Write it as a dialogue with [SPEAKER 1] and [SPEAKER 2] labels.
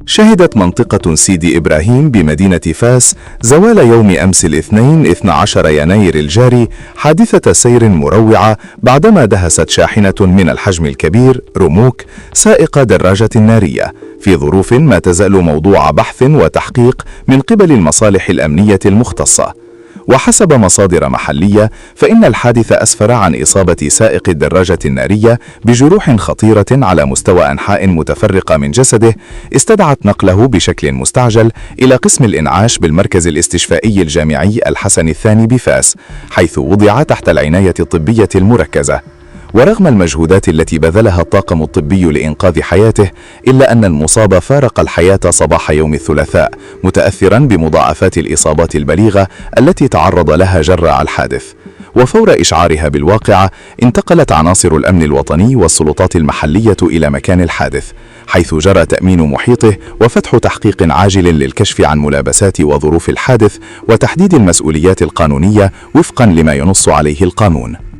[SPEAKER 1] شهدت منطقة سيدي إبراهيم بمدينة فاس زوال يوم أمس الاثنين 12 يناير الجاري حادثة سير مروعة بعدما دهست شاحنة من الحجم الكبير رموك سائق دراجة نارية في ظروف ما تزال موضوع بحث وتحقيق من قبل المصالح الأمنية المختصة. وحسب مصادر محلية فإن الحادث أسفر عن إصابة سائق الدراجة النارية بجروح خطيرة على مستوى أنحاء متفرقة من جسده استدعت نقله بشكل مستعجل إلى قسم الإنعاش بالمركز الاستشفائي الجامعي الحسن الثاني بفاس، حيث وضع تحت العناية الطبية المركزة. ورغم المجهودات التي بذلها الطاقم الطبي لإنقاذ حياته، إلا أن المصاب فارق الحياة صباح يوم الثلاثاء متأثرا بمضاعفات الإصابات البليغة التي تعرض لها جراء الحادث. وفور إشعارها بالواقعة انتقلت عناصر الأمن الوطني والسلطات المحلية إلى مكان الحادث، حيث جرى تأمين محيطه وفتح تحقيق عاجل للكشف عن ملابسات وظروف الحادث وتحديد المسؤوليات القانونية وفقا لما ينص عليه القانون.